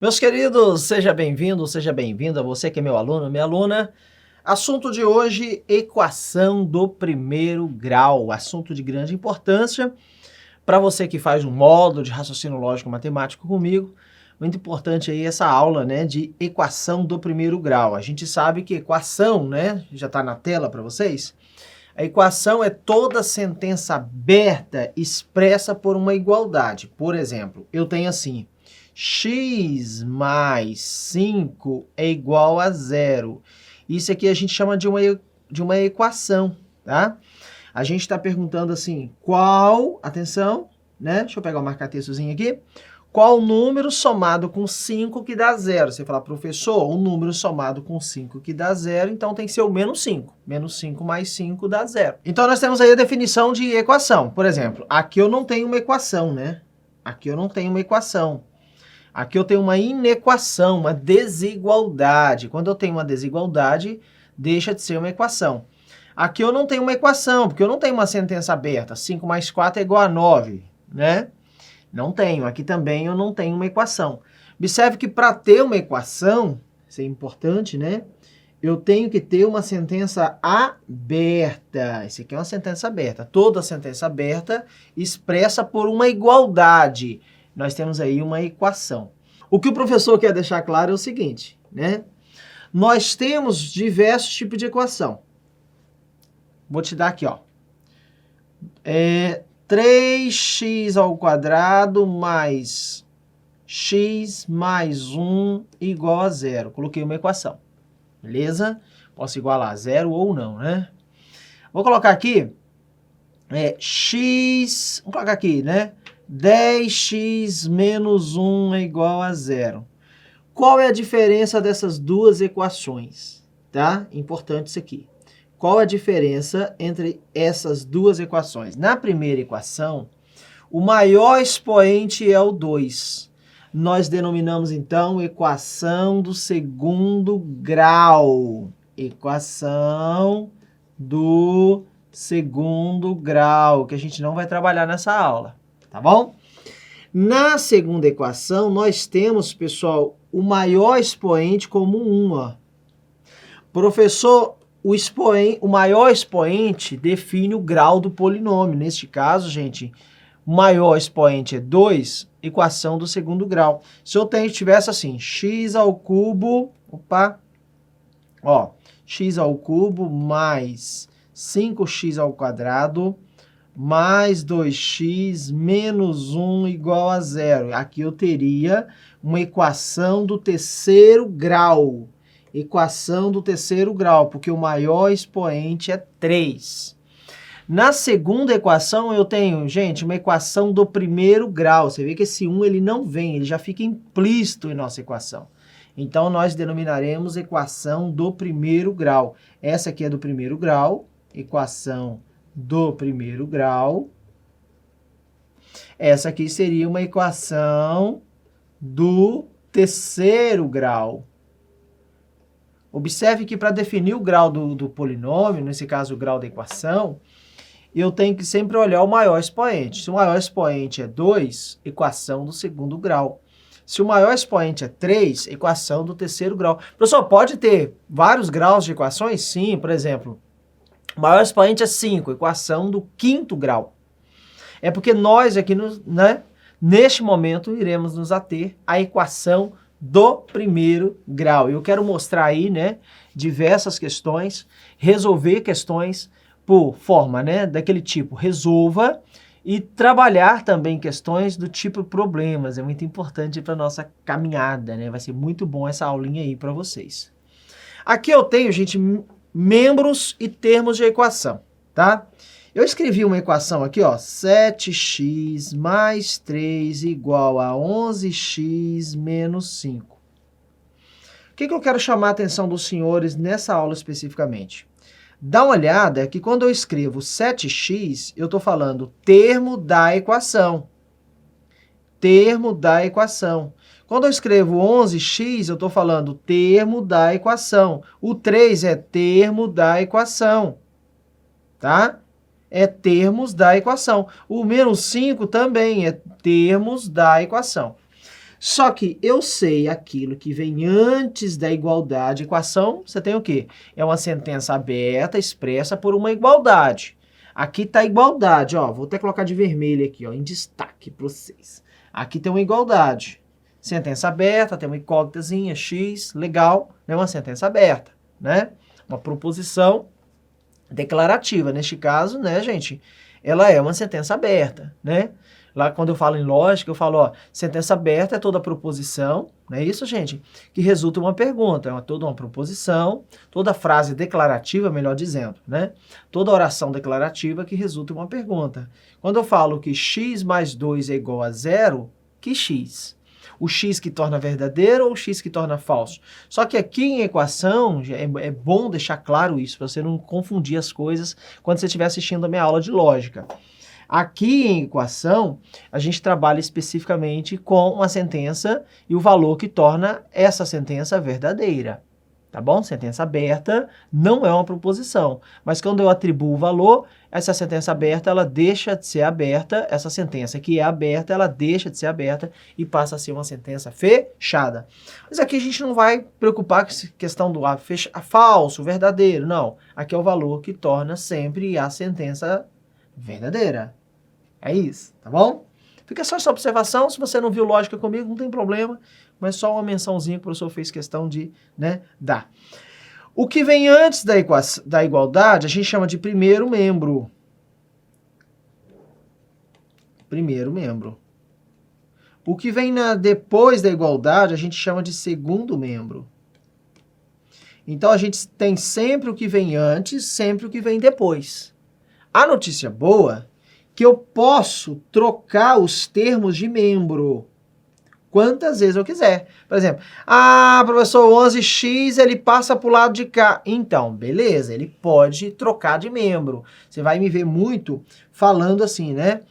Meus queridos, seja bem-vindo, seja bem-vinda, você que é meu aluno, minha aluna. Assunto de hoje, equação do primeiro grau, assunto de grande importância para você que faz um módulo de raciocínio lógico matemático comigo. Muito importante aí essa aula, né, de equação do primeiro grau. A gente sabe que equação, né, já está na tela para vocês. A equação é toda sentença aberta expressa por uma igualdade. Por exemplo, eu tenho assim: x mais 5 é igual a zero. Isso aqui a gente chama de uma equação, tá? A gente está perguntando assim, atenção, né? Deixa eu pegar o marca-textozinho aqui. Qual número somado com 5 que dá zero? Você fala, professor, um número somado com 5 que dá zero, então tem que ser o menos 5. Menos 5 mais 5 dá zero. Então nós temos aí a definição de equação. Por exemplo, aqui eu não tenho uma equação, né? Aqui eu não tenho uma equação. Aqui eu tenho uma inequação, uma desigualdade. Quando eu tenho uma desigualdade, deixa de ser uma equação. Aqui eu não tenho uma equação, porque eu não tenho uma sentença aberta. 5 mais 4 é igual a 9, né? Não tenho. Aqui também eu não tenho uma equação. Observe que para ter uma equação, isso é importante, né? Eu tenho que ter uma sentença aberta. Isso aqui é uma sentença aberta. Toda sentença aberta expressa por uma igualdade. Nós temos aí uma equação. O que o professor quer deixar claro é o seguinte, né? Nós temos diversos tipos de equação. Vou te dar aqui, ó. 3x ao quadrado mais x mais 1 igual a zero. Coloquei uma equação, beleza? Posso igualar a zero ou não, né? Vou colocar aqui, vamos colocar aqui, né? 10x menos 1 é igual a zero. Qual é a diferença dessas duas equações? Tá? Importante isso aqui. Qual a diferença entre essas duas equações? Na primeira equação, o maior expoente é o 2. Nós denominamos, então, equação do segundo grau. Equação do segundo grau, que a gente não vai trabalhar nessa aula, tá bom? Na segunda equação, nós temos, pessoal, o maior expoente como 1, ó. Professor, o maior expoente define o grau do polinômio. Neste caso, gente, o maior expoente é 2, equação do segundo grau. Se eu tivesse assim, x ao cubo, x ao cubo mais 5x ao quadrado mais 2x menos 1 igual a zero. Aqui eu teria uma equação do terceiro grau. Equação do terceiro grau, porque o maior expoente é 3. Na segunda equação eu tenho, gente, uma equação do primeiro grau. Você vê que esse 1 ele não vem, ele já fica implícito em nossa equação. Então nós denominaremos equação do primeiro grau. Essa aqui é do primeiro grau, equação do primeiro grau. Essa aqui seria uma equação do terceiro grau. Observe que para definir o grau do polinômio, nesse caso o grau da equação, eu tenho que sempre olhar o maior expoente. Se o maior expoente é 2, equação do segundo grau. Se o maior expoente é 3, equação do terceiro grau. Professor, pode ter vários graus de equações? Sim, por exemplo, o maior expoente é 5, equação do quinto grau. É porque nós aqui, neste momento, iremos nos ater à equação do primeiro grau. Eu quero mostrar aí, né, diversas questões, resolver questões por forma, né, daquele tipo resolva e trabalhar também questões do tipo problemas. É muito importante para nossa caminhada, né? Vai ser muito bom essa aulinha aí para vocês. Aqui eu tenho, gente, membros e termos de equação, tá? Eu escrevi uma equação aqui, ó, 7x mais 3 igual a 11x menos 5. O que eu quero chamar a atenção dos senhores nessa aula especificamente? Dá uma olhada que quando eu escrevo 7x, eu estou falando termo da equação. Termo da equação. Quando eu escrevo 11x, eu estou falando termo da equação. O 3 é termo da equação, tá? É termos da equação. O menos 5 também é termos da equação. Só que eu sei aquilo que vem antes da igualdade. Equação, você tem o quê? É uma sentença aberta, expressa por uma igualdade. Aqui está a igualdade, ó. Vou até colocar de vermelho aqui, ó, em destaque para vocês. Aqui tem uma igualdade. Sentença aberta, tem uma incógnitazinha, x, legal, né? Uma sentença aberta, né? Uma proposição declarativa. Neste caso, né, gente, ela é uma sentença aberta, né? Lá quando eu falo em lógica, eu falo, ó, sentença aberta é toda proposição, não é isso, gente? Que resulta em uma pergunta, é toda uma proposição, toda frase declarativa, melhor dizendo, né? Toda oração declarativa que resulta em uma pergunta. Quando eu falo que x mais 2 é igual a 0, que x? O x que torna verdadeiro ou o x que torna falso? Só que aqui em equação, é bom deixar claro isso, para você não confundir as coisas quando você estiver assistindo a minha aula de lógica. Aqui em equação, a gente trabalha especificamente com uma sentença e o valor que torna essa sentença verdadeira. Tá bom? Sentença aberta não é uma proposição, mas quando eu atribuo o valor, essa sentença aberta, ela deixa de ser aberta, essa sentença que é aberta, ela deixa de ser aberta e passa a ser uma sentença fechada. Mas aqui a gente não vai preocupar com essa questão do falso, verdadeiro, não. Aqui é o valor que torna sempre a sentença verdadeira. É isso, tá bom? Fica só essa observação, se você não viu lógica comigo, não tem problema, mas só uma mençãozinha que o professor fez questão de, né, dar. O que vem antes da igualdade, a gente chama de primeiro membro. Primeiro membro. O que vem depois da igualdade, a gente chama de segundo membro. Então, a gente tem sempre o que vem antes, sempre o que vem depois. A notícia boa que eu posso trocar os termos de membro quantas vezes eu quiser. Por exemplo, professor, 11x, ele passa para o lado de cá. Então, beleza, ele pode trocar de membro. Você vai me ver muito falando assim, né?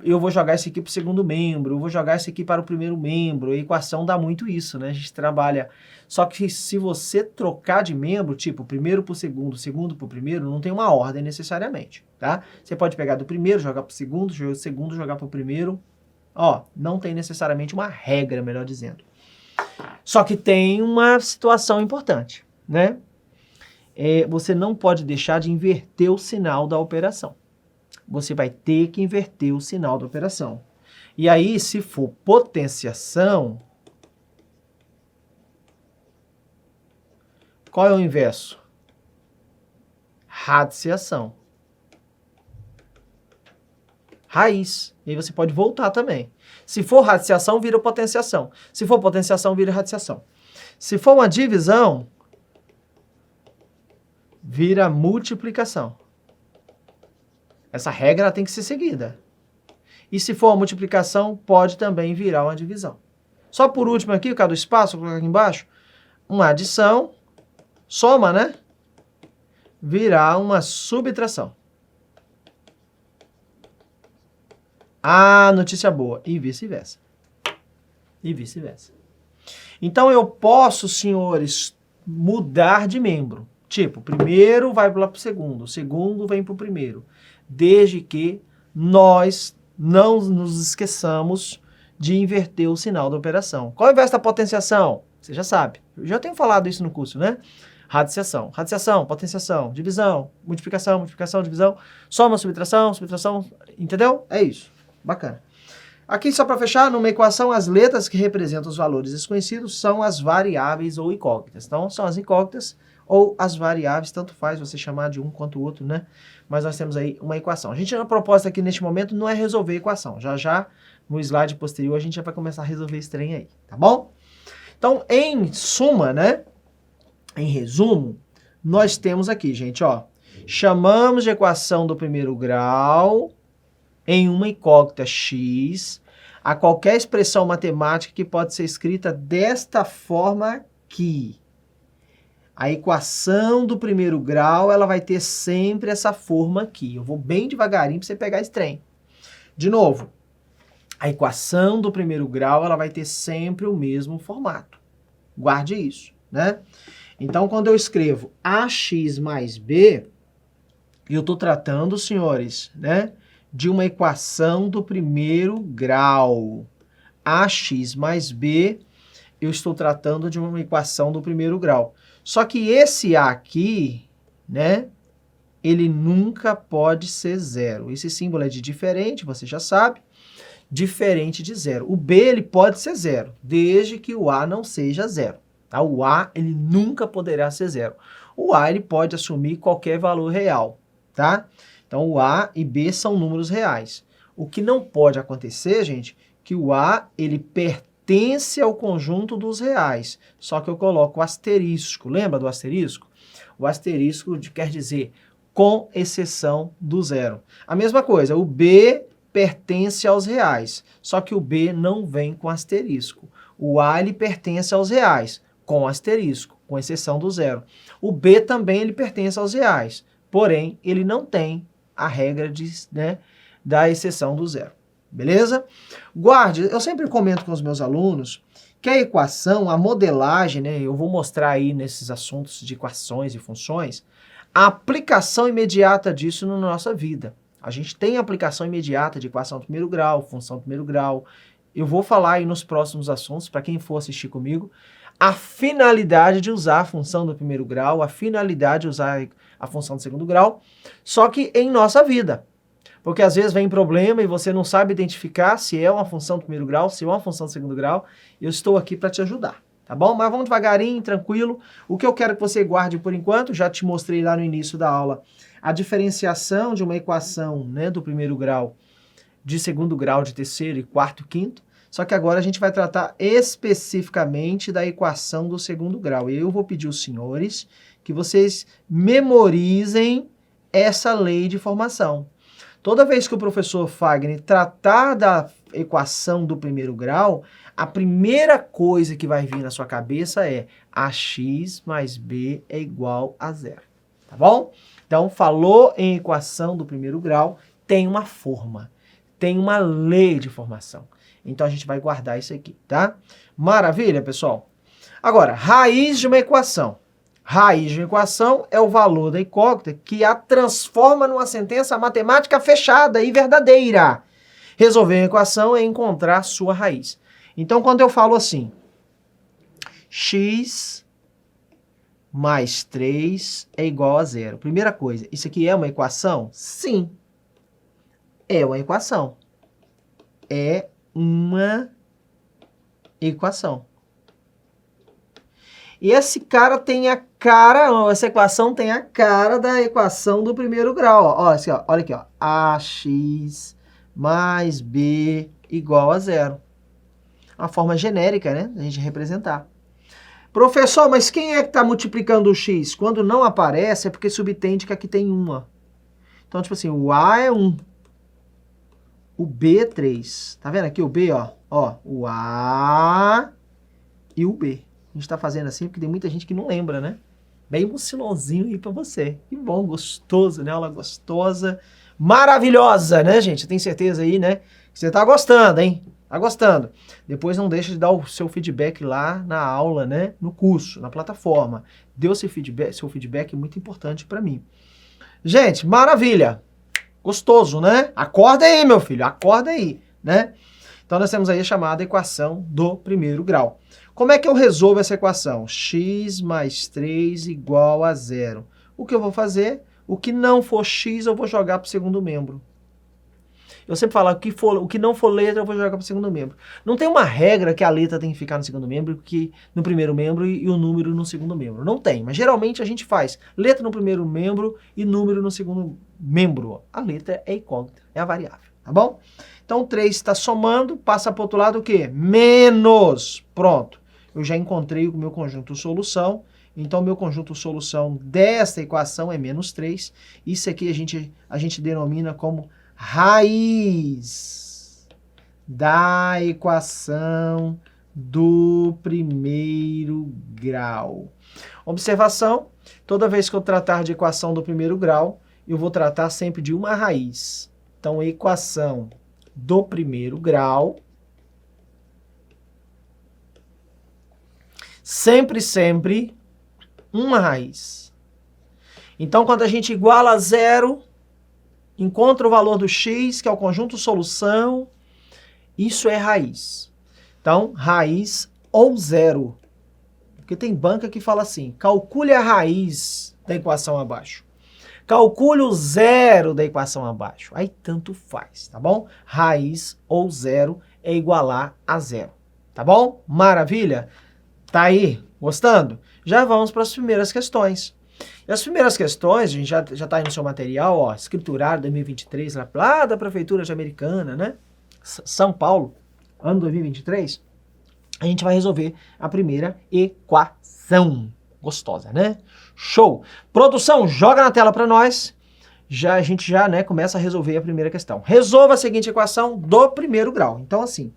Eu vou jogar esse aqui para o segundo membro, eu vou jogar esse aqui para o primeiro membro. A equação dá muito isso, né? A gente trabalha. Só que se você trocar de membro, tipo, primeiro para o segundo para o primeiro, não tem uma ordem necessariamente, tá? Você pode pegar do primeiro, jogar para o segundo jogar para o primeiro. Ó, não tem necessariamente uma regra, melhor dizendo. Só que tem uma situação importante, né? Você não pode deixar de inverter o sinal da operação. Você vai ter que inverter o sinal da operação. E aí, se for potenciação, qual é o inverso? Radiciação. Raiz. E aí você pode voltar também. Se for radiciação, vira potenciação. Se for potenciação, vira radiciação. Se for uma divisão, vira multiplicação. Essa regra tem que ser seguida. E se for uma multiplicação, pode também virar uma divisão. Só por último aqui, por causa do espaço, vou colocar aqui embaixo, uma adição, soma, né? Virar uma subtração. Notícia boa. E vice-versa. E vice-versa. Então, eu posso, senhores, mudar de membro. Tipo, o primeiro vai lá para o segundo vem para o primeiro. Desde que nós não nos esqueçamos de inverter o sinal da operação. Qual é o inverso da potenciação? Você já sabe. Eu já tenho falado isso no curso, né? Radiciação. Radiciação, potenciação, divisão, multiplicação, multiplicação, divisão, soma, subtração, subtração, entendeu? É isso. Bacana. Aqui, só para fechar, numa equação, as letras que representam os valores desconhecidos são as variáveis ou incógnitas. Então, são as incógnitas ou as variáveis, tanto faz você chamar de um quanto o outro, né? Mas nós temos aí uma equação. A proposta aqui neste momento não é resolver a equação. Já, no slide posterior, a gente já vai começar a resolver esse trem aí, tá bom? Então, em suma, né? Em resumo, nós temos aqui, gente, ó. Chamamos de equação do primeiro grau em uma incógnita x a qualquer expressão matemática que pode ser escrita desta forma aqui. A equação do primeiro grau, ela vai ter sempre essa forma aqui. Eu vou bem devagarinho para você pegar esse trem. De novo, a equação do primeiro grau, ela vai ter sempre o mesmo formato. Guarde isso, né? Então, quando eu escrevo ax mais b, eu estou tratando, senhores, né, de uma equação do primeiro grau. ax mais b, eu estou tratando de uma equação do primeiro grau. Só que esse a aqui, né, ele nunca pode ser zero. Esse símbolo é de diferente, você já sabe, diferente de zero. O b, ele pode ser zero, desde que o a não seja zero. Tá? O a, ele nunca poderá ser zero. O a, ele pode assumir qualquer valor real, tá? Então, o a e b são números reais. O que não pode acontecer, gente, que o a, ele pertence ao conjunto dos reais. Só que eu coloco o asterisco. Lembra do asterisco? O asterisco quer dizer com exceção do zero. A mesma coisa, o b pertence aos reais. Só que o b não vem com asterisco. O a, ele pertence aos reais, com asterisco, com exceção do zero. O b também, ele pertence aos reais. Porém, ele não tem a regra da exceção do zero. Beleza? Guarde, eu sempre comento com os meus alunos que a equação, a modelagem, né, eu vou mostrar aí nesses assuntos de equações e funções, a aplicação imediata disso na nossa vida. A gente tem aplicação imediata de equação do primeiro grau, função do primeiro grau. Eu vou falar aí nos próximos assuntos, para quem for assistir comigo, a finalidade de usar a função do primeiro grau, a finalidade de usar a função do segundo grau, só que em nossa vida. Porque às vezes vem problema e você não sabe identificar se é uma função do primeiro grau, se é uma função do segundo grau. Eu estou aqui para te ajudar, tá bom? Mas vamos devagarinho, tranquilo. O que eu quero que você guarde por enquanto, já te mostrei lá no início da aula, a diferenciação de uma equação, né, do primeiro grau, de segundo grau, de terceiro e quarto, quinto. Só que agora a gente vai tratar especificamente da equação do segundo grau. E eu vou pedir aos senhores que vocês memorizem essa lei de formação. Toda vez que o professor Fagner tratar da equação do primeiro grau, a primeira coisa que vai vir na sua cabeça é ax mais b é igual a zero. Tá bom? Então, falou em equação do primeiro grau, tem uma forma, tem uma lei de formação. Então, a gente vai guardar isso aqui, tá? Maravilha, pessoal? Agora, raiz de uma equação. Raiz de uma equação é o valor da incógnita que a transforma numa sentença matemática fechada e verdadeira. Resolver uma equação é encontrar sua raiz. Então, quando eu falo assim, x mais 3 é igual a zero. Primeira coisa, isso aqui é uma equação? Sim, é uma equação. É uma equação. E esse cara tem a cara, essa equação tem a cara da equação do primeiro grau. Ó, assim, ó, olha aqui, ó, ax mais b igual a zero. Uma forma genérica, né, a gente representar. Professor, mas quem é que está multiplicando o x? Quando não aparece é porque subtende que aqui tem uma. Então, tipo assim, o a é 1. O b é 3. Tá vendo aqui o b, ó? Ó, o a e o b. A gente tá fazendo assim porque tem muita gente que não lembra, né? Bem mucilãozinho aí pra você. Que bom, gostoso, né? Aula gostosa, maravilhosa, né, gente? Eu tenho certeza aí, né? Que você tá gostando, hein? Tá gostando. Depois não deixa de dar o seu feedback lá na aula, né? No curso, na plataforma. Dê o seu feedback é muito importante pra mim. Gente, maravilha. Gostoso, né? Acorda aí, meu filho. Acorda aí, né? Então nós temos aí a chamada equação do primeiro grau. Como é que eu resolvo essa equação? X mais 3 igual a zero. O que eu vou fazer? O que não for x, eu vou jogar para o segundo membro. Eu sempre falo, o que não for letra, eu vou jogar para o segundo membro. Não tem uma regra que a letra tem que ficar no segundo membro, no primeiro membro e o número no segundo membro. Não tem, mas geralmente a gente faz letra no primeiro membro e número no segundo membro. A letra é incógnita, é a variável, tá bom? Então, 3 está somando, passa para o outro lado o quê? Menos. Pronto. Eu já encontrei o meu conjunto solução. Então, o meu conjunto solução desta equação é menos 3. Isso aqui a gente denomina como raiz da equação do primeiro grau. Observação, toda vez que eu tratar de equação do primeiro grau, eu vou tratar sempre de uma raiz. Então, equação do primeiro grau, sempre uma raiz. Então, quando a gente iguala a zero, encontra o valor do x, que é o conjunto solução, isso é raiz. Então, raiz ou zero. Porque tem banca que fala assim, calcule a raiz da equação abaixo. Calcule o zero da equação abaixo. Aí tanto faz, tá bom? Raiz ou zero é igualar a zero. Tá bom? Maravilha? Tá aí? Gostando? Já vamos para as primeiras questões. E as primeiras questões, a gente já está aí no seu material, ó, escriturário 2023, lá da Prefeitura de Americana, né? São Paulo, ano 2023. A gente vai resolver a primeira equação. Gostosa, né? Show! Produção, joga na tela para nós. A gente já, né, começa a resolver a primeira questão. Resolva a seguinte equação do primeiro grau. Então, assim,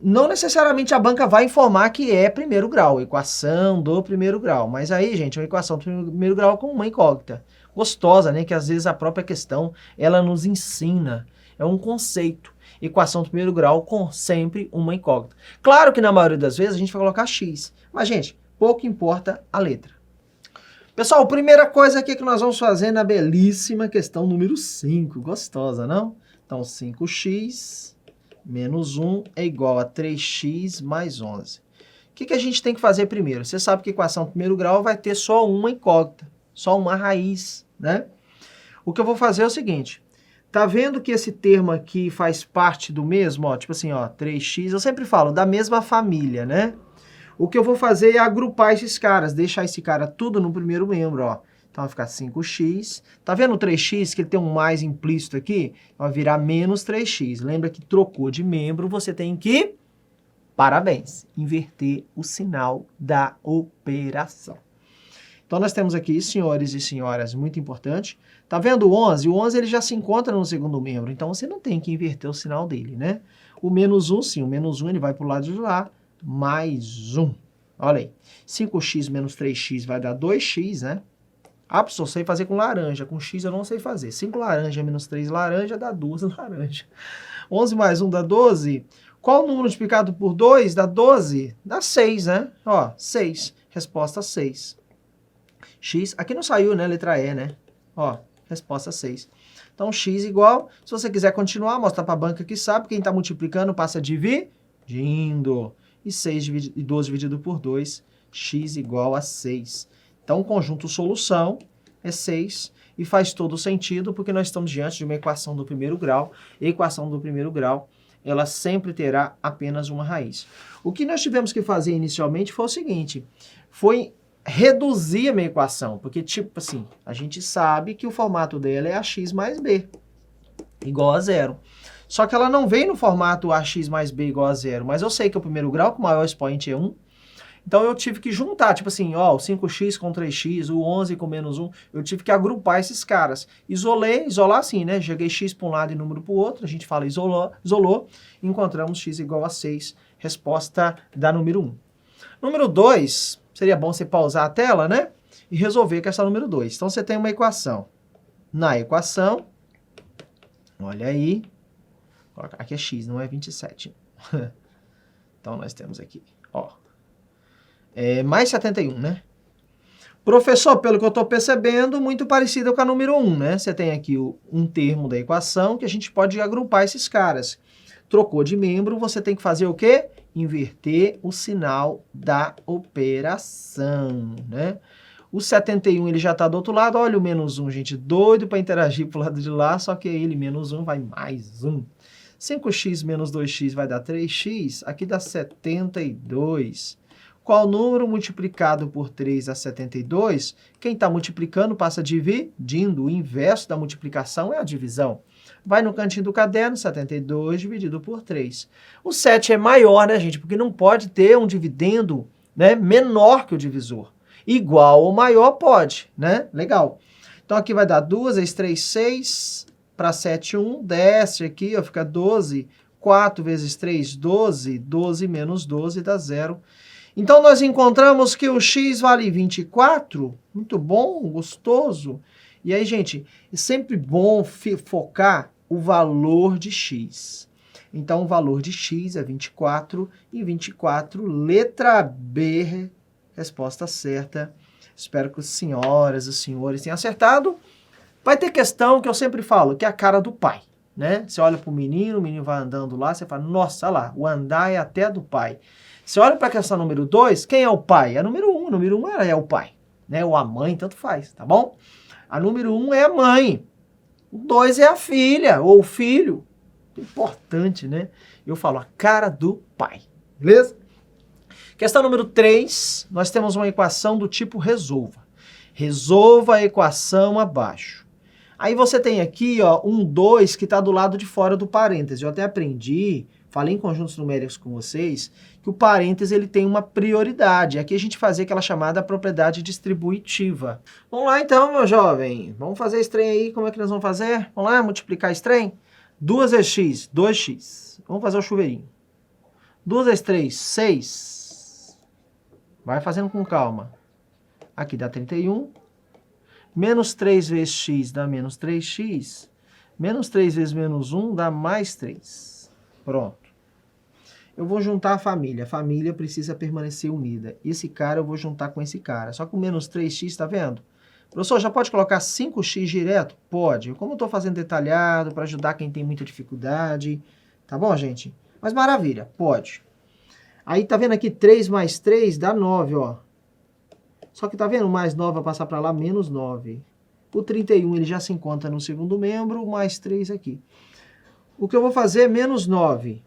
não necessariamente a banca vai informar que é primeiro grau, equação do primeiro grau. Mas aí, gente, uma equação do primeiro grau com uma incógnita. Gostosa, né? Que às vezes a própria questão, ela nos ensina. É um conceito. Equação do primeiro grau com sempre uma incógnita. Claro que na maioria das vezes a gente vai colocar x. Mas, gente, pouco importa a letra. Pessoal, primeira coisa aqui que nós vamos fazer na belíssima questão número 5. Gostosa, não? Então, 5x menos 1 é igual a 3x mais 11. O que a gente tem que fazer primeiro? Você sabe que a equação do primeiro grau vai ter só uma incógnita, só uma raiz, né? O que eu vou fazer é o seguinte. Tá vendo que esse termo aqui faz parte do mesmo? Ó, tipo assim, ó, 3x, eu sempre falo, da mesma família, né? O que eu vou fazer é agrupar esses caras, deixar esse cara tudo no primeiro membro, ó. Então vai ficar 5x. Tá vendo o 3x, que ele tem um mais implícito aqui? Vai virar menos 3x. Lembra que trocou de membro, você tem que, parabéns, inverter o sinal da operação. Então nós temos aqui, senhores e senhoras, muito importante. Tá vendo o 11? O 11 ele já se encontra no segundo membro, então você não tem que inverter o sinal dele, né? O menos 1, sim, o menos 1 ele vai para o lado de lá, mais 1. Olha aí, 5x menos 3x vai dar 2x, né? Ah, professor, eu sei fazer com laranja, com x eu não sei fazer. 5 laranja menos 3 laranja dá 2 laranja. 11 mais 1 dá 12. Qual o número multiplicado por 2 dá 12? Dá 6, né? Ó, 6. Resposta 6. X, aqui não saiu, né? Letra E, né? Ó, resposta 6. Então, x igual, se você quiser continuar, mostra para a banca que sabe, quem está multiplicando passa dividindo. E 12 dividido por 2, x igual a 6. Então, o conjunto solução é 6 e faz todo sentido porque nós estamos diante de uma equação do primeiro grau. E a equação do primeiro grau, ela sempre terá apenas uma raiz. O que nós tivemos que fazer inicialmente foi o seguinte, foi reduzir a minha equação, porque, tipo assim, a gente sabe que o formato dela é ax mais b, igual a 0. Só que ela não vem no formato ax mais b igual a 0, mas eu sei que o primeiro grau, que o maior expoente é 1, então eu tive que juntar, tipo assim, ó, o 5x com 3x, o 11 com menos 1, eu tive que agrupar esses caras. Isolar assim, né? Joguei x para um lado e número para o outro, a gente fala isolou, encontramos x igual a 6, resposta da número 1. Número 2, seria bom você pausar a tela, né? E resolver com essa número 2. Então você tem uma equação. Na equação, olha aí, aqui é x, não é 27. Então nós temos aqui, ó. Mais 71, né? Professor, pelo que eu estou percebendo, muito parecido com a número 1, né? Você tem aqui um termo da equação que a gente pode agrupar esses caras. Trocou de membro, você tem que fazer o quê? Inverter o sinal da operação, né? O 71 ele já está do outro lado, olha o menos 1, gente, doido para interagir para o lado de lá, só que ele menos 1 vai mais 1. 5x menos 2x vai dar 3x, aqui dá 72. Qual número multiplicado por 3 dá 72? Quem está multiplicando passa dividindo. O inverso da multiplicação é a divisão. Vai no cantinho do caderno, 72 dividido por 3. O 7 é maior, né, gente? Porque não pode ter um dividendo, né, menor que o divisor. Igual ou maior pode, né? Legal. Então aqui vai dar 2 vezes 3, 6. Para 7, 1. Desce aqui, ó, fica 12. 4 vezes 3, 12. 12 menos 12 dá 0. Então, nós encontramos que o x vale 24, muito bom, gostoso. E aí, gente, é sempre bom focar o valor de x. Então, o valor de x é 24, e 24, letra B, resposta certa. Espero que as senhoras e os senhores tenham acertado. Vai ter questão que eu sempre falo, que é a cara do pai. né? Você olha para o menino vai andando lá, você fala, nossa, olha lá, o andar é até do pai. Você olha para a questão número 2, quem é o pai? É a número 1, número 1 é o pai, né? Ou a mãe, tanto faz, tá bom? A número 1 é a mãe, o 2 é a filha, ou o filho. Importante, né? Eu falo a cara do pai, beleza? Questão número 3, nós temos uma equação do tipo resolva. Resolva a equação abaixo. Aí você tem aqui, ó, um 2 que está do lado de fora do parêntese. Eu até aprendi, falei em conjuntos numéricos com vocês, que o parêntese ele tem uma prioridade. Aqui a gente fazia aquela chamada propriedade distributiva. Vamos lá então, meu jovem. Vamos fazer esse trem aí. Como é que nós vamos fazer? Vamos lá, multiplicar esse trem? 2 vezes x, 2x. Vamos fazer o chuveirinho. 2 vezes 3, 6. Vai fazendo com calma. Aqui dá 31. Menos 3 vezes x dá menos 3x. Menos 3 vezes menos 1 dá mais 3. Pronto. Eu vou juntar a família. A família precisa permanecer unida. Esse cara eu vou juntar com esse cara. Só com menos 3x, tá vendo? Professor, já pode colocar 5x direto? Pode. Como eu estou fazendo detalhado para ajudar quem tem muita dificuldade. Tá bom, gente? Mas maravilha, pode. Aí tá vendo aqui 3 mais 3 dá 9, ó. Só que tá vendo? Mais 9 vai passar para lá, menos 9. O 31 ele já se encontra no segundo membro, mais 3 aqui. O que eu vou fazer é menos 9.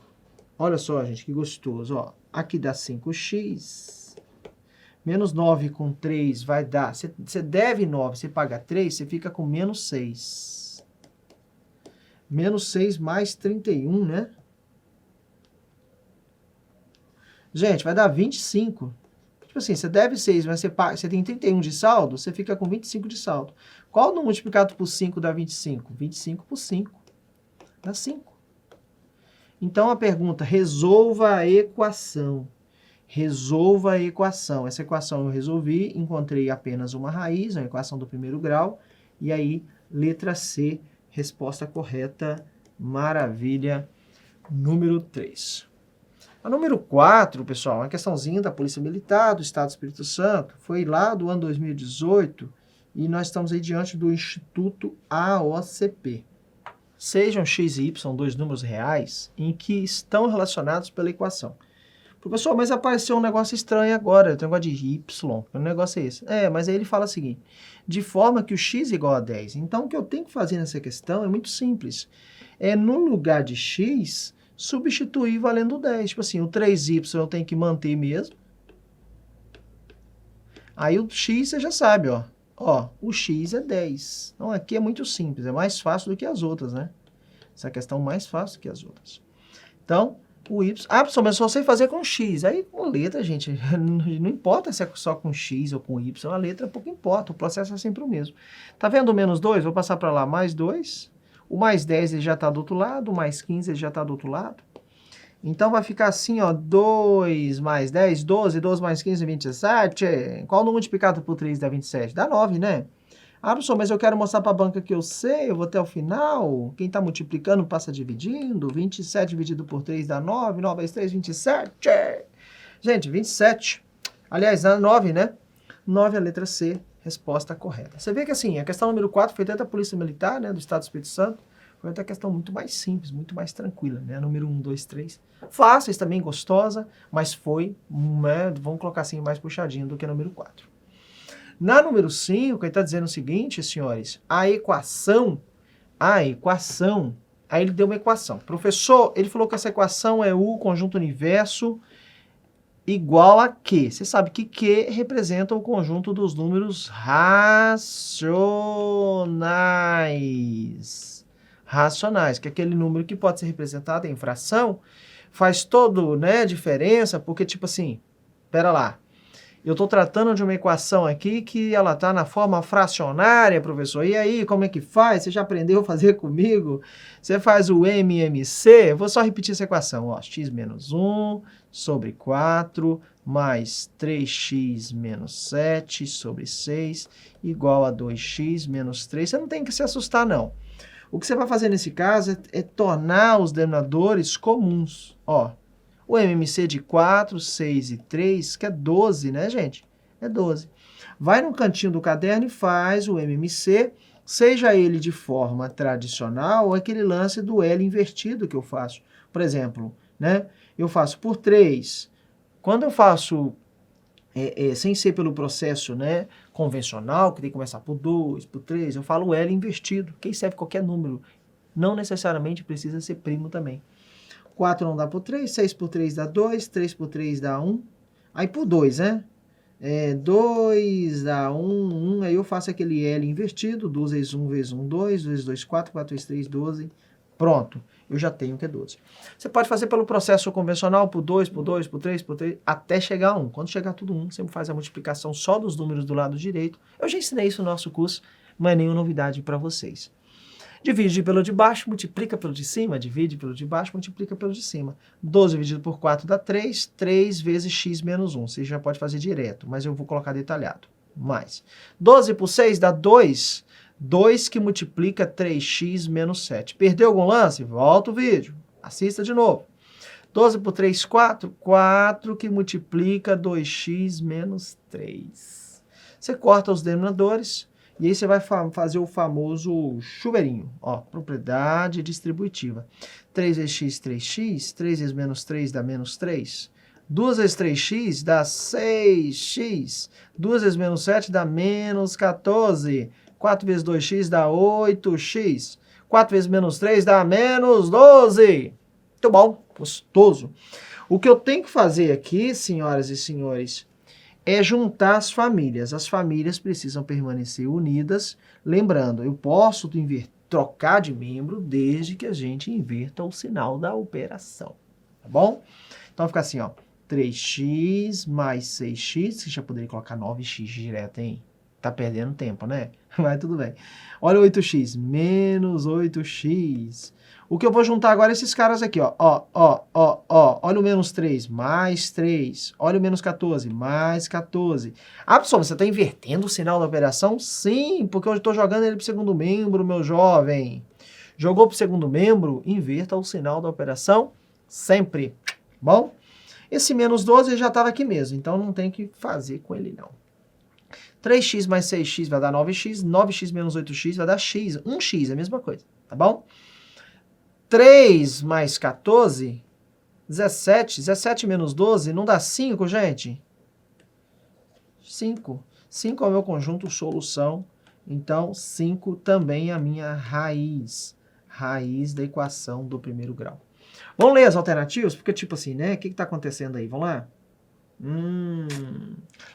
Olha só, gente, que gostoso, ó. Aqui dá 5x. Menos 9 com 3 vai dar... Você deve 9, você paga 3, você fica com menos 6. Menos 6 mais 31, né? Gente, vai dar 25. Tipo assim, você deve 6, mas você tem 31 de saldo, você fica com 25 de saldo. Qual no multiplicado por 5 dá 25? 25 por 5. Dá 5. Então, a pergunta, resolva a equação. Resolva a equação. Essa equação eu resolvi, encontrei apenas uma raiz, uma equação do primeiro grau, e aí, letra C, resposta correta, maravilha, número 3. A número 4, pessoal, uma questãozinha da Polícia Militar do Estado do Espírito Santo, foi lá do ano 2018, e nós estamos aí diante do Instituto AOCP. Sejam x e y dois números reais em que estão relacionados pela equação. Professor, mas apareceu um negócio estranho agora, um negócio de y, que negócio é esse? Mas aí ele fala o seguinte, de forma que o x é igual a 10. Então, o que eu tenho que fazer nessa questão é muito simples. No lugar de x, substituir valendo 10. Tipo assim, o 3y eu tenho que manter mesmo. Aí o x você já sabe, ó. Ó, o x é 10. Então, aqui é muito simples, é mais fácil do que as outras, né? Essa questão é mais fácil do que as outras. Então, o y... Ah, professor, mas só sei fazer com x. Aí, com letra, gente, não importa se é só com x ou com y, a letra pouco importa, o processo é sempre o mesmo. Tá vendo o menos 2? Vou passar para lá, mais 2. O mais 10 ele já está do outro lado, o mais 15 ele já está do outro lado. Então, vai ficar assim, ó, 2 mais 10, 12, 12 mais 15, 27. Qual o número multiplicado por 3 dá 27? Dá 9, né? Ah, professor, mas eu quero mostrar para a banca que eu sei, eu vou até o final. Quem está multiplicando passa dividindo. 27 dividido por 3 dá 9, 9 vezes 3, 27. Gente, 27. Aliás, dá 9, né? 9 é a letra C, resposta correta. Você vê que assim, a questão número 4 foi até da Polícia Militar, né, do Estado do Espírito Santo. Foi até questão muito mais simples, muito mais tranquila, né? Número 1, 2, 3. Fáceis também, gostosa, mas foi, né, vamos colocar assim, mais puxadinho do que a número 4. Na número 5, ele está dizendo o seguinte, senhores, a equação, aí ele deu uma equação. Professor, ele falou que essa equação é o conjunto universo igual a Q. Você sabe que Q representa o conjunto dos números racionais. Racionais, que é aquele número que pode ser representado em fração, faz toda, né, diferença, porque tipo assim, pera lá, eu estou tratando de uma equação aqui que ela está na forma fracionária, professor. E aí, como é que faz? Você já aprendeu a fazer comigo? Você faz o MMC? Eu vou só repetir essa equação. Ó, x menos 1 sobre 4 mais 3x menos 7 sobre 6 igual a 2x menos 3. Você não tem que se assustar, não. O que você vai fazer nesse caso é tornar os denominadores comuns. Ó. O MMC de 4, 6 e 3, que é 12, né, gente? É 12. Vai no cantinho do caderno e faz o MMC Seja ele de forma tradicional ou aquele lance do L invertido que eu faço. Por exemplo, né? Eu faço por 3. Quando eu faço sem ser pelo processo, né, convencional, que tem que começar por 2, por 3, eu falo L invertido, que serve qualquer número. Não necessariamente precisa ser primo também. 4 não dá por 3, 6 por 3 dá 2, 3 por 3 dá 1. Aí por 2, né? 2 dá 1, 1, aí eu faço aquele L invertido, 2 vezes 1 vezes 1, 2, 2 vezes 2, 4, 4 vezes 3, 12. Pronto, eu já tenho que é 12. Você pode fazer pelo processo convencional, por 2, por 2, por 3, por 3, até chegar a 1. Quando chegar tudo 1, você faz a multiplicação só dos números do lado direito. Eu já ensinei isso no nosso curso, não é nenhuma novidade para vocês. Divide pelo de baixo, multiplica pelo de cima, divide pelo de baixo, multiplica pelo de cima. 12 dividido por 4 dá 3, 3 vezes x menos 1. Você já pode fazer direto, mas eu vou colocar detalhado. Mais. 12 por 6 dá 2, 2 que multiplica 3x menos 7. Perdeu algum lance? Volta o vídeo, assista de novo. 12 por 3, 4, 4 que multiplica 2x menos 3. Você corta os denominadores. E aí você vai fazer o famoso chuveirinho, ó, propriedade distributiva. 3 vezes x, 3x, 3 vezes menos 3 dá menos 3. 2 vezes 3x dá 6x. 2 vezes menos 7 dá menos 14. 4 vezes 2x dá 8x. 4 vezes menos 3 dá menos 12. Muito bom, gostoso. O que eu tenho que fazer aqui, senhoras e senhores, é juntar as famílias. As famílias precisam permanecer unidas. Lembrando, eu posso trocar de membro desde que a gente inverta o sinal da operação. Tá bom? Então fica assim, ó. 3x mais 6x. Você já poderia colocar 9x direto, hein? Tá perdendo tempo, né? Mas tudo bem. Olha o 8x. Menos 8x. O que eu vou juntar agora é esses caras aqui, ó. Olha o menos 3, mais 3. Olha o menos 14, mais 14. Ah, pessoal, você está invertendo o sinal da operação? Sim, porque eu estou jogando ele para o segundo membro, meu jovem. Jogou para o segundo membro, inverta o sinal da operação sempre. Bom? Esse menos 12 já estava aqui mesmo, então não tem que fazer com ele, não. 3x mais 6x vai dar 9x. 9x menos 8x vai dar x. 1x, é a mesma coisa, tá bom? 3 mais 14, 17. 17 menos 12, não dá 5, gente? 5. 5 é o meu conjunto solução, então 5 também é a minha raiz. Raiz da equação do primeiro grau. Vamos ler as alternativas? Porque tipo assim, né? O que está acontecendo aí? Vamos lá?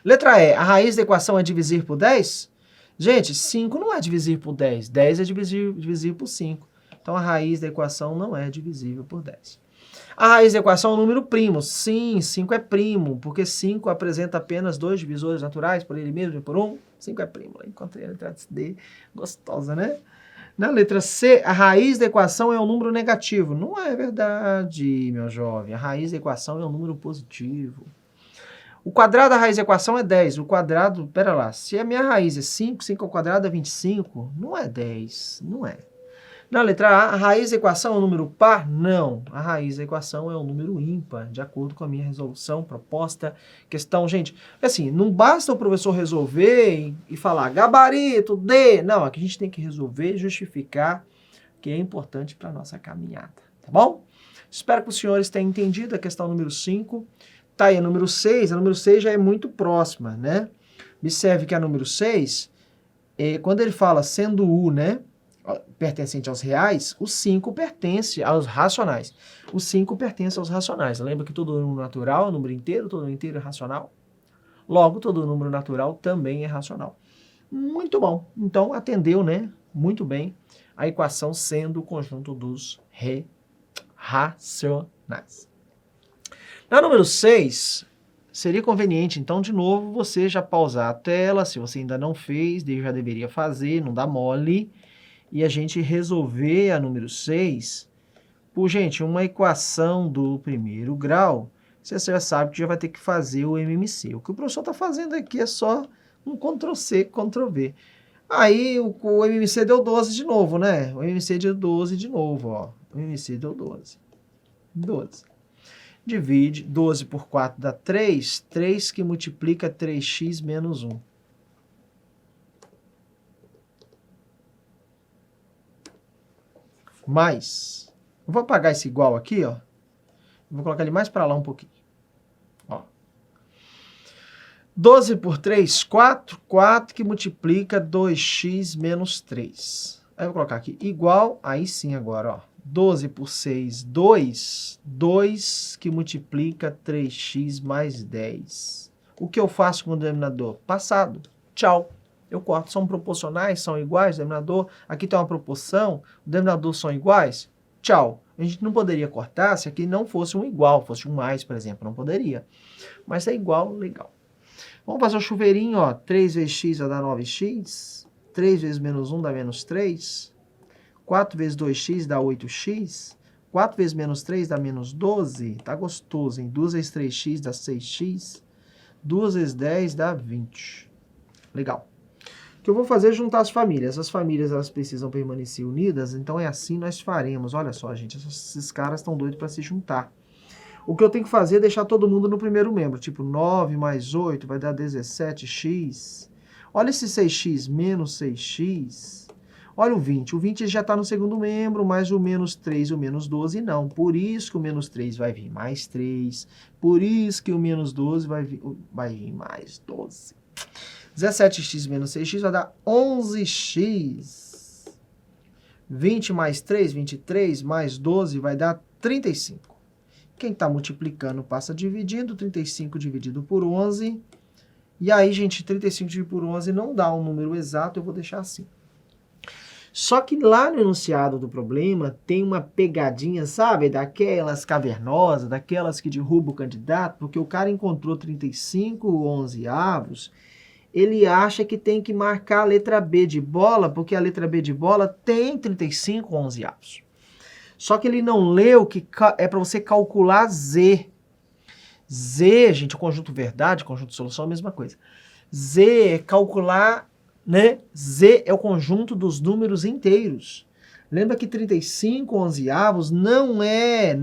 Letra E, a raiz da equação é divisir por 10? Gente, 5 não é divisir por 10. 10 é divisir por 5. Então, a raiz da equação não é divisível por 10. A raiz da equação é um número primo. Sim, 5 é primo, porque 5 apresenta apenas 2 divisores naturais, por ele mesmo e por 1. 5 é primo. Encontrei a letra D, gostosa, né? Na letra C, a raiz da equação é um número negativo. Não é verdade, meu jovem. A raiz da equação é um número positivo. O quadrado da raiz da equação é 10. O quadrado, pera lá, se a minha raiz é 5, 5 ao quadrado é 25. Não é 10, não é. Na letra A, a raiz da equação é um número par? Não. A raiz da equação é um número ímpar, de acordo com a minha resolução, proposta, questão. Gente, assim, não basta o professor resolver e falar gabarito, D. Não, aqui a gente tem que resolver e justificar que é importante para a nossa caminhada, tá bom? Espero que os senhores tenham entendido a questão número 5. Tá aí a número 6. A número 6 já é muito próxima, né? Observe que a número 6, quando ele fala sendo U, né? Pertencente aos reais, o 5 pertence aos racionais. O 5 pertence aos racionais. Lembra que todo número natural é número inteiro, todo número inteiro é racional? Logo, todo número natural também é racional. Muito bom. Então, atendeu, né? Muito bem a equação sendo o conjunto dos racionais. Na número 6, seria conveniente, então, de novo, você já pausar a tela. Se você ainda não fez, já deveria fazer, não dá mole. E a gente resolver a número 6 por, gente, uma equação do primeiro grau. Você já sabe que já vai ter que fazer o MMC. O que o professor está fazendo aqui é só um Ctrl+C, Ctrl+V. Aí o MMC deu 12 de novo, né? O MMC deu 12 de novo, ó. O MMC deu 12. 12. Divide 12 por 4 dá 3. 3 que multiplica 3x menos 1. mais. Eu vou apagar esse igual aqui, ó. Vou colocar ele mais para lá um pouquinho. Ó. 12 por 3, 4. 4 que multiplica 2x menos 3. Aí eu vou colocar aqui igual, aí sim agora, ó. 12 por 6, 2. 2 que multiplica 3x mais 10. O que eu faço com o denominador? Passado. Tchau. Eu corto. São proporcionais, são iguais, denominador. Aqui tem uma proporção, o denominador são iguais. Tchau. A gente não poderia cortar se aqui não fosse um igual, fosse um mais, por exemplo. Não poderia. Mas é igual, legal. Vamos fazer o chuveirinho, ó. 3 vezes x vai dar 9x. 3 vezes menos 1 dá menos 3. 4 vezes 2x dá 8x. 4 vezes menos 3 dá menos 12. Tá gostoso, hein? 2 vezes 3x dá 6x. 2 vezes 10 dá 20. Legal. O que eu vou fazer é juntar as famílias. As famílias, elas precisam permanecer unidas, então é assim nós faremos. Olha só, gente, esses caras estão doidos para se juntar. O que eu tenho que fazer é deixar todo mundo no primeiro membro. Tipo, 9 mais 8 vai dar 17x. Olha esse 6x menos 6x. Olha o 20. O 20 já está no segundo membro, mais o menos 3 e o menos 12 não. Por isso que o menos 3 vai vir mais 3. Por isso que o menos 12 vai vir mais 12. 17x menos 6x vai dar 11x. 20 mais 3, 23, mais 12 vai dar 35. Quem está multiplicando passa dividindo. 35 dividido por 11. E aí, gente, 35 dividido por 11 não dá um número exato, eu vou deixar assim. Só que lá no enunciado do problema tem uma pegadinha, sabe? Daquelas cavernosas, daquelas que derrubam o candidato, porque o cara encontrou 35 onzeavos, ele acha que tem que marcar a letra B de bola, porque a letra B de bola tem 35 onzeavos. Só que ele não leu que é para você calcular Z. Z, gente, o conjunto verdade, conjunto solução é a mesma coisa. Z é calcular, né? Z é o conjunto dos números inteiros. Lembra que 35 onzeavos não é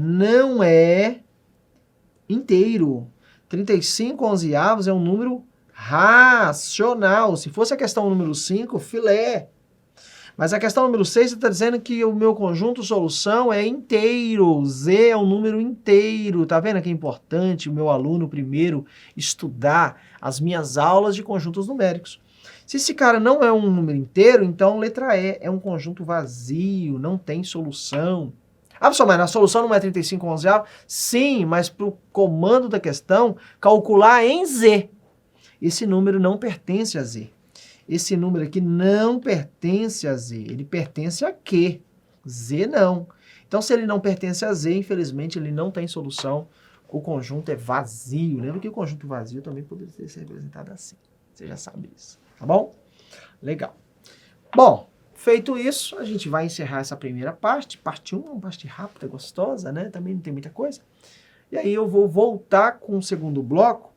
inteiro. 35 onzeavos é um número racional. Se fosse a questão número 5, filé. Mas a questão número 6 está dizendo que o meu conjunto solução é inteiro. Z é um número inteiro. Tá vendo que é importante o meu aluno primeiro estudar as minhas aulas de conjuntos numéricos. Se esse cara não é um número inteiro, então letra E é um conjunto vazio, não tem solução. Ah, professor, mas a solução não é 35 onzeavos? Sim, mas para o comando da questão, calcular em Z. Esse número não pertence a Z. Esse número aqui não pertence a Z. Ele pertence a Q. Z não. Então, se ele não pertence a Z, infelizmente, ele não tem solução. O conjunto é vazio. Lembra que o conjunto vazio também poderia ser representado assim. Você já sabe isso. Tá bom? Legal. Bom, feito isso, a gente vai encerrar essa primeira parte. Parte 1 é uma parte rápida, gostosa, né? Também não tem muita coisa. E aí eu vou voltar com o segundo bloco.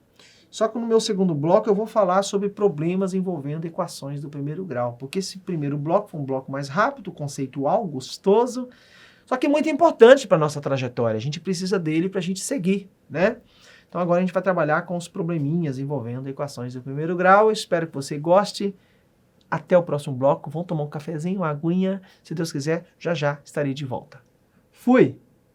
Só que no meu segundo bloco eu vou falar sobre problemas envolvendo equações do primeiro grau. Porque esse primeiro bloco foi um bloco mais rápido, conceitual, gostoso. Só que muito importante para a nossa trajetória. A gente precisa dele para a gente seguir, né? Então agora a gente vai trabalhar com os probleminhas envolvendo equações do primeiro grau. Eu espero que você goste. Até o próximo bloco. Vamos tomar um cafezinho, uma aguinha. Se Deus quiser, já já estarei de volta. Fui!